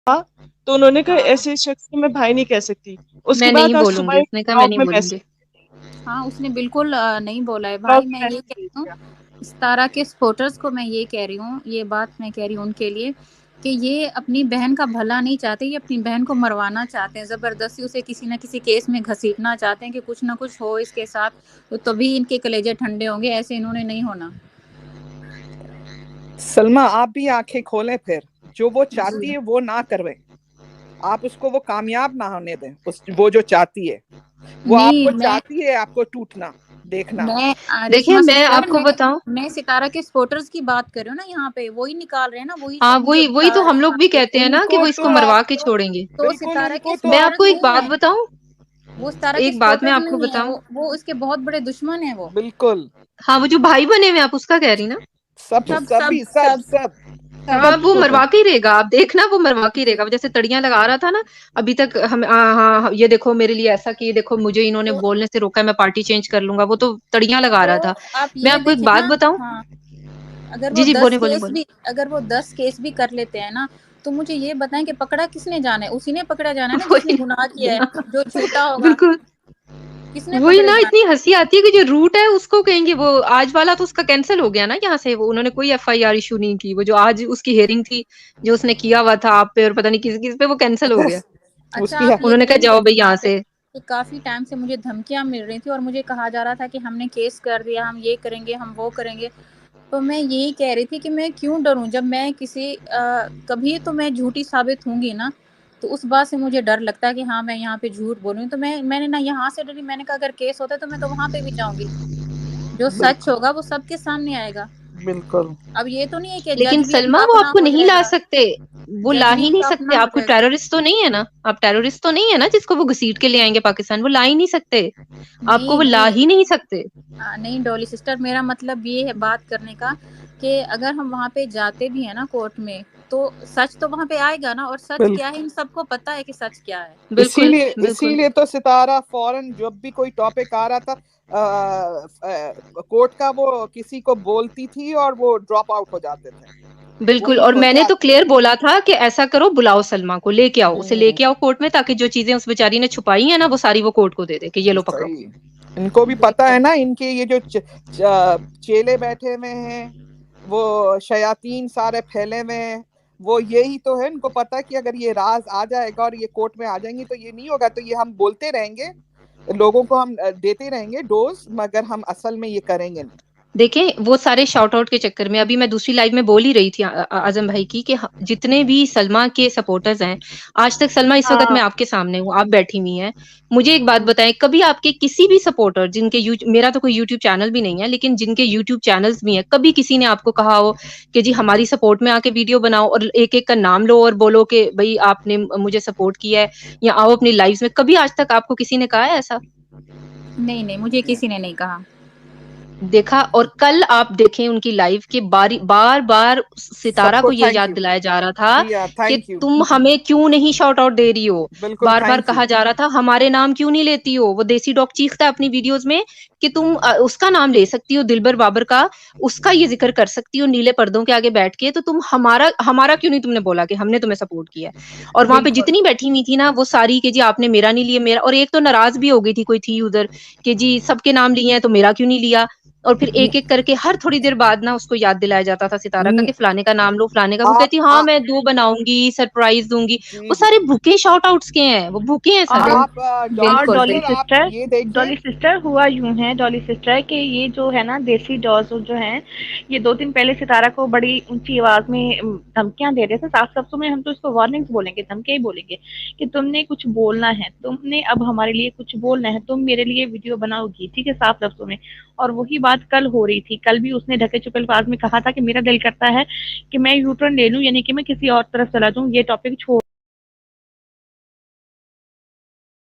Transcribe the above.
तो उन्होंने कहा हाँ ऐसे शख्स को मैं भाई नहीं कह सकती। उसके मैं बाद नहीं आज बोलूंगी, सुबह एक उसने कहा मैं ब्लॉग नहीं में बोलूंगी। मैसेज हाँ, उसने बिल्कुल नहीं बोला है ब्लॉग भाई। में मैं ये मैसेज कह भेज रही हूँ, दिया। सितारा के सपोर्टर्स को मैं ये कह रही हूँ, ये बात मैं कह रही हूँ उनके लिए कि ये अपनी बहन का भला नहीं चाहते, ये अपनी बहन को मरवाना चाहते हैं, ज़बरदस्ती उसे किसी ना किसी केस में घसीटना चाहते हैं कि कुछ ना कुछ हो इसके साथ, तो तभी इनके कलेजे ठंडे होंगे, ऐसे इन्होंने नहीं होना। सलमा आप भी आंखें खोलें फिर, जो वो चाहती जी है वो ना करवे। आप उसको वो कामयाब ना होने दें, उस वो जो चाहती है वो नहीं, आपको चाहती है आपको टूटना देखना। मैं देखिए रेशमा मैं सिस्टर, आपको बताऊं, मैं सितारा के सपोर्टर्स की बात कर रही हूँ ना, यहाँ पे वही निकाल रहे हैं ना, वही हाँ वीडियो वही वही निकाल तो रहे हम हैं लोग यहाँ भी पे। कहते हैं ना कि उनको वो तो इसको आप मरवा के छोड़ेंगे। तो बिल्कुल सितारा के उनको तो मैं आप सपोर्टर्स आपको एक नहीं बात है, बताऊं, वो सितारा के एक बात मैं सपोर्टर्स आपको नहीं है, बताऊं, वो उसके बहुत बड़े दुश्मन है वो। बिल्कुल हाँ वो जो भाई बने हुए हैं, आप उसका कह रही ना। सब सब सब सभी सब सब सब सब हाँ वो सब। मरवा के ही रहेगा, आप देखना वो मरवा के ही रहेगा। जैसे तड़ियां लगा रहा था ना अभी तक, हम हाँ हाँ ये देखो मेरे लिए ऐसा किए, देखो मुझे इन्होंने तो, बोलने से रोका है, मैं पार्टी चेंज कर लूंगा, वो तो तड़ियां लगा तो रहा था। आप मैं ये आपको एक देखें बात ना। बताऊं, हाँ, अगर जी वो जी दस बोले बोले केस बोले। भी अगर वो 10 केस भी कर लेते हैं ना, तो मुझे ये बताएं कि पकड़ा किसने जाना है? उसी ने पकड़ा जाना है ना जिसने वही गुनाह किया है, जो झूठा होगा, बिल्कुल, किसने वही पकड़े ना, जाना इतनी हंसी आती है कि जो रूट है उसको कहेंगे। वो आज वाला तो उसका कैंसिल हो गया ना यहाँ से, वो उन्होंने कोई एफआईआर इशू नहीं की। वो जो आज उसकी हियरिंग थी, जो उसने किया हुआ था आप पे और पता नहीं किस किस पे, वो कैंसिल हो गया। है? अच्छा, उसकी आप उन्होंने कहा यकीन जाओ भाई करें यहाँ यहाँ पे से। कि काफी टाइम से मुझे धमकियां मिल रही थी और मुझे कहा जा रहा था कि हमने केस कर दिया, हम ये करेंगे, हम वो करेंगे। तो मैं यही कह रही थी कि मैं क्यों डरूं, जब मैं किसी कभी तो मैं झूठी साबित होंगी ना, तो उस बात से मुझे डर लगता है कि हाँ मैं यहाँ पे झूठ बोलूँ। तो मैंने ना यहाँ से डरी, मैंने कहा अगर केस होता है तो मैं तो वहां पे भी जाऊंगी, जो सच बिल्कुल होगा वो सबके सामने आएगा। बिल्कुल अब ये तो नहीं है कि लेकिन जज भी सलमा अपना वो अपना आपको हो नहीं ला जाएगा, सकते, वो ला जज भी ही नहीं इनका सकते। अपना हो आपको जाएगा। टेररिस्ट तो नहीं है ना, आप टेररिस्ट तो नहीं है ना जिसको वो घसीट के ले आएंगे पाकिस्तान, वो ला ही नहीं सकते। आपको नहीं वो ला नहीं, ही नहीं सकते। नहीं डॉली सिस्टर, मेरा मतलब ये है बात करने का कि अगर हम वहां पे जाते भी है ना कोर्ट में, तो सच तो वहां पे आएगा ना, और सच क्या है इन सबको पता है कि सच क्या है। बिल्कुल इसीलिए बिल्कुल। इसीलिए तो सितारा फौरन जब भी कोई टॉपिक आ रहा था कोर्ट का, वो किसी को बोलती थी और वो ड्रॉप आउट हो जाते थे। वो बिल्कुल, नहीं और होते मैंने तो आते। क्लियर बोला था कि ऐसा करो, बुलाओ सलमा को, लेके आओ, उसे हम्म। लेके आओ कोर्ट में, ताकि जो चीजें उस बेचारी ने छुपाई है ना वो सारी वो कोर्ट को दे दे कि ये लो पकड़ो। सही। इनको भी पता है बिल्कुल। ना, इनके ये जो चेले बैठे हुए हैं, वो शयातीन सारे फैले हुए हैं, वो यही तो है। इनको पता है कि अगर ये राज आ जाएगा और ये कोर्ट में आ जाएंगी तो ये नहीं होगा, तो ये हम बोलते रहेंगे, लोगों को हम देते रहेंगे डोज, मगर हम असल में ये करेंगे नहीं। देखें वो सारे शॉर्ट आउट के चक्कर में, अभी मैं दूसरी लाइव में बोल ही रही थी आजम भाई की, कि जितने भी सलमा के सपोर्टर्स हैं, आज तक सलमा इस वक्त हाँ। मैं आपके सामने हूँ, आप बैठी हुई हैं, मुझे एक बात बताएं, कभी आपके किसी भी सपोर्टर जिनके मेरा तो कोई यूट्यूब चैनल भी नहीं है, लेकिन जिनके यूट्यूब चैनल्स भी हैं, कभी किसी ने आपको कहा हो कि जी हमारी सपोर्ट में आके वीडियो बनाओ और एक एक का नाम लो और बोलो कि भाई आपने मुझे सपोर्ट किया है, या आओ अपनी लाइव में, कभी आज तक आपको किसी ने कहा है ऐसा? नहीं नहीं, मुझे किसी ने नहीं कहा। देखा, और कल आप देखें उनकी लाइव के बार बार सितारा सबको को ये थैंक याद यू दिलाया जा रहा था जी, हाँ कि थैंक यू, तुम हमें क्यों नहीं शॉर्ट आउट दे रही हो। बिल्कुल बार बार थैंक यू। कहा जा रहा था हमारे नाम क्यों नहीं लेती हो। वो देसी डॉग चीखता है अपनी वीडियोस में कि तुम उसका नाम ले सकती हो, दिलबर बाबर का, उसका ये जिक्र कर सकती हो नीले पर्दों के आगे बैठ के, तो तुम हमारा हमारा क्यों नहीं तुमने बोला कि हमने तुम्हें सपोर्ट किया है। और वहां पे बिल्कुल। जितनी बैठी हुई थी ना वो सारी कि जी आपने मेरा नहीं लिया, मेरा, और एक तो नाराज भी हो गई थी, कोई थी उधर कि जी सबके नाम लिए हैं तो मेरा क्यों नहीं लिया। और फिर एक एक करके हर थोड़ी देर बाद ना उसको याद दिलाया जाता था सितारा का न- कि फलाने का नाम लो, फलाने का। वो आप कहती हाँ मैं 2 बनाऊंगी, सरप्राइज दूंगी। जी वो जी, सारे भूखे शॉर्ट आउट्स के हैं, वो भूखे हैं सारे। और आप डॉली और बिल्कुल डॉली सिस्टर बिल्कुल। आप सिस्टर, ये देखें। डॉली सिस्टर हुआ यूं है, डॉली सिस्टर कि ये जो है ना देसी डॉस जो हैं, ये 2 दिन पहले सितारा को बड़ी ऊंची आवाज में धमकियां दे रहे थे, साफ शब्दों में हम तो इसको वार्निंग्स बोलेंगे, धमकियां ही बोलेंगे कि तुमने कुछ बोलना है, तुमने अब हमारे लिए कुछ बोलना है, तुम मेरे लिए वीडियो बनाओगी, ठीक है, साफ शब्दों में। और वही बात कल हो रही थी, कल भी उसने ढके चुपे अल्फाज में कहा था कि मेरा दिल करता है कि मैं यूटर्न ले लूं, यानी कि मैं किसी और तरफ चला जाऊं, ये टॉपिक छोड़